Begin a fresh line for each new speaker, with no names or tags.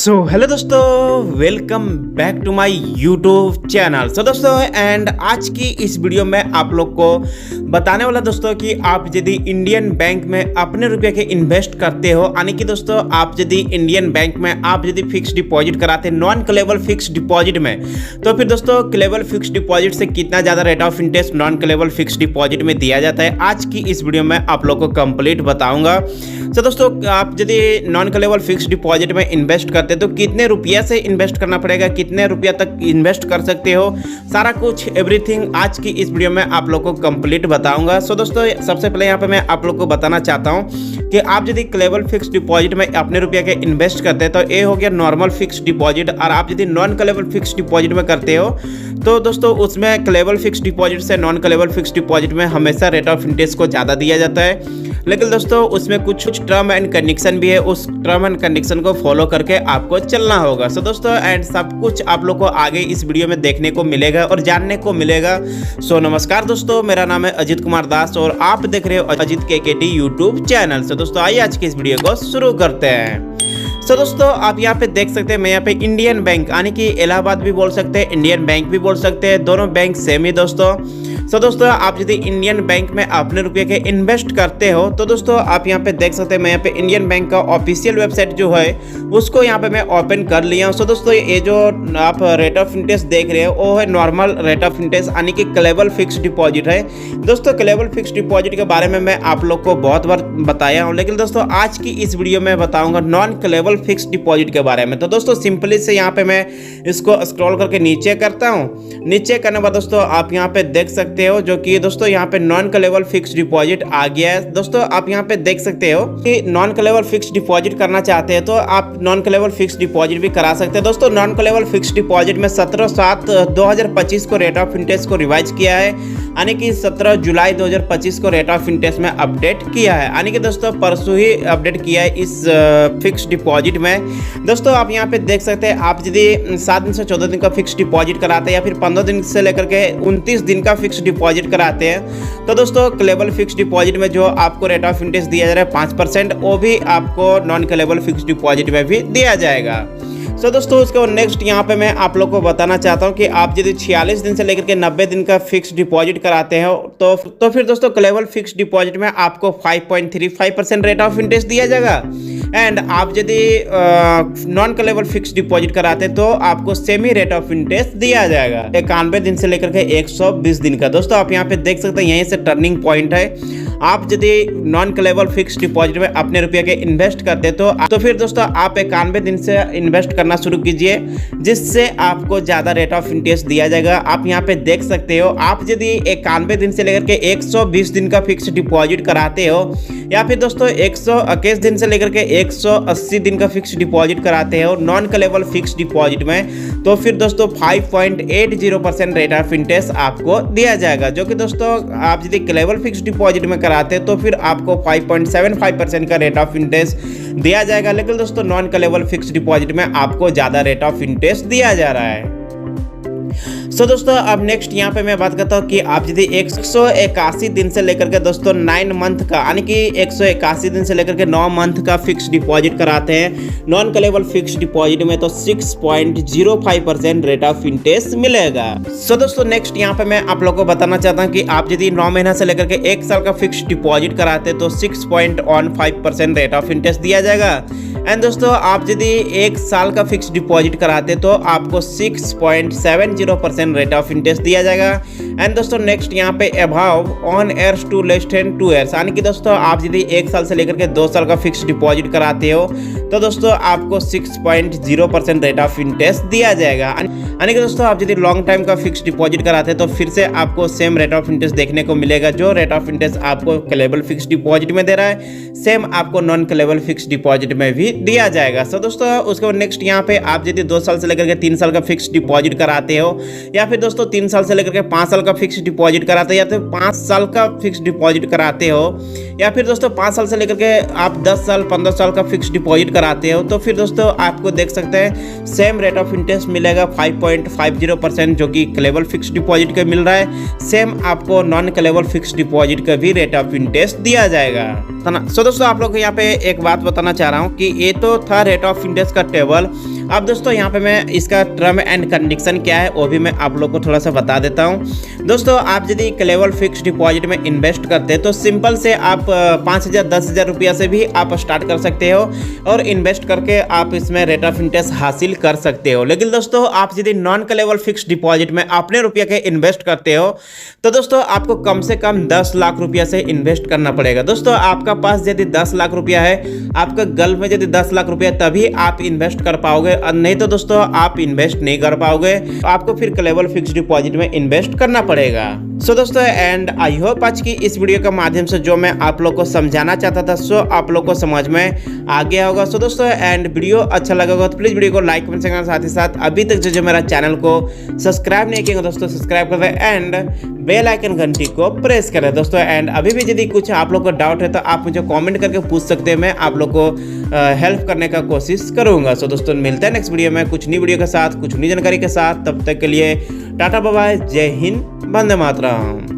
Hello दोस्तों, welcome back to my YouTube channel. दोस्तों and आज की इस वीडियो में आप लोग को बताने वाला दोस्तों कि आप यदि इंडियन बैंक में अपने रुपये के इन्वेस्ट करते हो, यानी कि दोस्तों आप यदि इंडियन बैंक में आप यदि फिक्स डिपॉजिट कराते हैं नॉन क्लेबल फिक्स डिपॉजिट में, तो फिर दोस्तों क्लेबल फिक्स डिपॉजिट से कितना ज़्यादा rate of interest non callable fixed deposit में दिया जाता है, आज की इस वीडियो में आप लोग को कंप्लीट बताऊंगा। दोस्तों आप यदि नॉन क्लेबल फिक्स डिपॉजिट में इन्वेस्ट करते तो कितने रुपया से इन्वेस्ट करना पड़ेगा, कितने रुपया तक इन्वेस्ट कर सकते हो, सारा कुछ एवरीथिंग आज की इस वीडियो में आप लोग को कंप्लीट बताऊंगा। दोस्तों सबसे पहले यहाँ पे मैं आप लोग को बताना चाहता हूँ कि आप यदि क्लेबल फिक्स डिपॉजिट में अपने रुपया के इन्वेस्ट करते हैं तो ये हो गया नॉर्मल फिक्स डिपॉजिट, और आप यदि नॉन क्लेबल फिक्स डिपॉजिट में करते हो तो दोस्तों उसमें क्लेबल फिक्स डिपॉजिट से नॉन क्लेबल फिक्स डिपॉजिट में हमेशा रेट ऑफ इंटरेस्ट को ज़्यादा दिया जाता है, लेकिन दोस्तों उसमें कुछ टर्म एंड कंडीशन भी है, उस टर्म एंड कंडीशन को फॉलो करके आपको चलना होगा। दोस्तों एंड सब कुछ आप लोग को आगे इस वीडियो में देखने को मिलेगा और जानने को मिलेगा। नमस्कार दोस्तों, मेरा नाम है अजित कुमार दास और आप देख रहे हो अजित केकेटी यूट्यूब चैनल। दोस्तों आइए आज की इस वीडियो को शुरू करते हैं। दोस्तों आप यहाँ पे देख सकते हैं, मैं यहाँ पे इंडियन बैंक यानी कि इलाहाबाद भी बोल सकते हैं, इंडियन बैंक भी बोल सकते हैं, दोनों बैंक सेम ही दोस्तों। दोस्तों आप यदि इंडियन बैंक में अपने रुपये के इन्वेस्ट करते हो तो दोस्तों आप यहाँ पे देख सकते हैं, मैं यहाँ पे इंडियन बैंक का ऑफिशियल वेबसाइट जो है उसको यहाँ पे मैं ओपन कर लिया हूँ। दोस्तों ये जो आप रेट ऑफ इंटरेस्ट देख रहे हो वो है नॉर्मल रेट ऑफ इंटरेस्ट यानी कि क्लेबल फिक्स डिपॉजिट है। दोस्तों क्लेबल फिक्स डिपॉजिट के बारे में मैं आप लोग को बहुत बार बताया हूँ, लेकिन दोस्तों आज की इस वीडियो में बताऊँगा नॉन क्लेबल फिक्स डिपॉजिट के बारे में। तो दोस्तों सिंपली से यहाँ पे मैं इसको स्क्रॉल करके नीचे करता हूँ। नीचे करने के बाद दोस्तों आप यहाँ पे देख सकते हो जो कि दोस्तों यहाँ पे नॉन क्लेबल फिक्स डिपॉजिट आ गया है। दोस्तों आप यहाँ पे देख सकते हो कि नॉन क्लेबल फिक्स डिपॉजिट करना चाहते हैं तो आप नॉन क्लेबल फिक्स डिपॉजिट भी करा सकते हैं। दोस्तों नॉन क्लेबल फिक्स डिपॉजिट में 17/7/2025 को रेट ऑफ इंटरेस्ट को रिवाइज किया है, यानी कि 17 जुलाई 2025 को रेट ऑफ इंटरेस्ट में अपडेट किया है, यानी कि दोस्तों परसों ही अपडेट किया है इस फिक्स डिपॉजिट में। दोस्तों आप यहाँ पे देख सकते हैं, आप यदि 7 दिन से 14 दिन का फिक्स डिपॉजिट कराते हैं या फिर 15 दिन से लेकर के 29 दिन का फिक्स डिपॉजिट कराते हैं तो दोस्तों क्लेबल फिक्स डिपॉजिट में जो आपको रेट ऑफ इंटरेस्ट दिया जा रहा है 5%, वो भी आपको नॉन क्लेबल फिक्स डिपॉजिट में भी दिया जाएगा। दोस्तों उसके नेक्स्ट यहाँ पे मैं आप लोग को बताना चाहता हूँ कि आप यदि 46 दिन से लेकर के 90 दिन का फिक्स डिपॉजिट कराते हैं तो फिर दोस्तों क्लेबल फिक्स डिपॉजिट में आपको 5.35% रेट ऑफ इंटरेस्ट दिया जाएगा। एंड आप यदि नॉन क्लेबल फिक्स डिपॉजिट कराते हैं तो आपको सेमी रेट ऑफ इंटरेस्ट दिया जाएगा 91 दिन से लेकर के 120 दिन का। दोस्तों आप यहाँ पे देख सकते हैं, यहीं से टर्निंग पॉइंट है। आप यदि नॉन क्लेबल फिक्स डिपॉजिट में अपने रुपये के इन्वेस्ट करते हैं तो फिर दोस्तों आप 91 दिन से इन्वेस्ट करना शुरू कीजिए, जिससे आपको ज़्यादा रेट ऑफ इंटरेस्ट दिया जाएगा। आप यहाँ पे देख सकते हो, आप यदि 91 दिन से लेकर के 120 दिन का फिक्स डिपॉजिट कराते हो या फिर दोस्तों 121 दिन से लेकर के 180 दिन का फिक्स डिपॉजिट कराते हो नॉन क्लेबल फिक्स डिपॉजिट में, तो फिर दोस्तों 5.80% रेट ऑफ इंटरेस्ट आपको दिया जाएगा, जो कि दोस्तों आप यदि क्लेबल फिक्स डिपॉजिट में कराते हैं तो फिर आपको 5.75% का रेट ऑफ इंटरेस्ट दिया जाएगा। लेकिन दोस्तों नॉन क्लेबल फिक्स डिपॉजिट में आपको ज़्यादा रेट ऑफ इंटरेस्ट दिया जा रहा है। दोस्तों अब नेक्स्ट यहाँ पे मैं बात करता हूँ कि आप यदि 181 दिन से लेकर के दोस्तों 9 मंथ का यानी कि 181 दिन से लेकर के 9 मंथ का फिक्स डिपॉजिट कराते हैं नॉन क्लेबल फिक्स डिपॉजिट में, तो 6.05% रेट ऑफ इंटरेस्ट मिलेगा। दोस्तों नेक्स्ट यहाँ पे मैं आप लोगों को बताना चाहता हूँ कि आप यदि 9 महीना से लेकर के 1 साल का फिक्स डिपॉजिट कराते हैं तो 6.15% रेट ऑफ इंटरेस्ट दिया जाएगा। एंड दोस्तों आप यदि 1 साल का फिक्स डिपॉजिट कराते तो आपको 6.70% रेट ऑफ इंटरेस्ट दिया जाएगा। एंड दोस्तों नेक्स्ट यहाँ पे अभाव on years to less than 2 years, यानी कि दोस्तों आप यदि 1 साल से लेकर के 2 साल का फिक्स डिपॉजिट कराते हो तो दोस्तों आपको 6.0% रेट ऑफ इंटरेस्ट दिया जाएगा। यानी कि दोस्तों आप यदि लॉन्ग टाइम का फिक्स डिपॉजिट कराते हैं तो फिर से आपको सेम रेट ऑफ इंटरेस्ट देखने को मिलेगा, जो रेट ऑफ इंटरेस्ट आपको क्लेबल फिक्स डिपॉजिट में दे रहा है सेम आपको नॉन क्लेबल फिक्स डिपॉजिट में भी दिया जाएगा। दोस्तों उसके बाद नेक्स्ट यहाँ पे आप यदि 2 साल से लेकर के 3 साल का फिक्स डिपॉजिट कराते हो या फिर दोस्तों 3 साल से लेकर के 5 साल साल का फिक्स डिपॉजिट कराते हो या तो 5 साल का फिक्स डिपॉजिट कराते हो, या फिर दोस्तों 5 साल से लेकर के आप 10 साल 15 साल का फिक्स डिपॉजिट कराते हो, तो फिर दोस्तों आपको देख सकते हैं सेम रेट ऑफ इंटरेस्ट मिलेगा 5.50%, जो कि क्लेबल फिक्स डिपॉजिट का मिल रहा है। सेम आपको नॉन क्लेबल फिक्स डिपॉजिट का भी रेट ऑफ इंटरेस्ट दिया जाएगा। सो दोस्तों आप लोग को यहाँ पे एक बात बताना चाह रहा हूँ कि ये तो था रेट ऑफ इंटरेस्ट का टेबल। अब दोस्तों यहाँ पे मैं इसका टर्म एंड कंडीशन क्या है वो भी मैं आप लोग को थोड़ा सा बता देता हूँ। दोस्तों आप यदि क्लेबल फिक्स डिपॉजिट में इन्वेस्ट करते हैं तो सिंपल से आप 5,000 10,000 रुपया से भी आप स्टार्ट कर सकते हो और इन्वेस्ट करके आप इसमें रेट ऑफ इंटरेस्ट हासिल कर सकते हो। लेकिन दोस्तों आप यदि नॉन क्लेबल फिक्स डिपॉजिट में अपने रुपये के इन्वेस्ट करते हो तो दोस्तों आपको कम से कम 10 लाख रुपया से इन्वेस्ट करना पड़ेगा। दोस्तों आपका पास यदि 10 लाख रुपया है, आपका गल्फ में यदि 10 लाख रुपया, तभी आप इन्वेस्ट कर पाओगे, नहीं तो दोस्तों आप इन्वेस्ट नहीं कर पाओगे। आपको फिर क्लेबल फिक्स डिपॉजिट में इन्वेस्ट करना पड़ेगा। सो दोस्तों एंड आई होप आज की इस वीडियो के माध्यम से जो मैं आप लोग को समझाना चाहता था सो आप लोग को समझ में आ गया होगा। सो दोस्तों एंड वीडियो अच्छा लगा होगा तो प्लीज वीडियो को लाइक कमेंट करना, साथ ही साथ अभी तक जो मेरा चैनल को सब्सक्राइब नहीं किया दोस्तों सब्सक्राइब कर दें एंड बेल आइकन घंटी को प्रेस करें दोस्तों। एंड अभी भी यदि कुछ आप लोग को डाउट है तो आप मुझे कमेंट करके पूछ सकते हैं, मैं आप लोग को हेल्प करने का कोशिश करूंगा। सो दोस्तों मिलते हैं नेक्स्ट वीडियो में कुछ नई वीडियो के साथ, कुछ नई जानकारी के साथ। तब तक के लिए टाटा बाय बाय, जय हिंद, वंदे मातरम।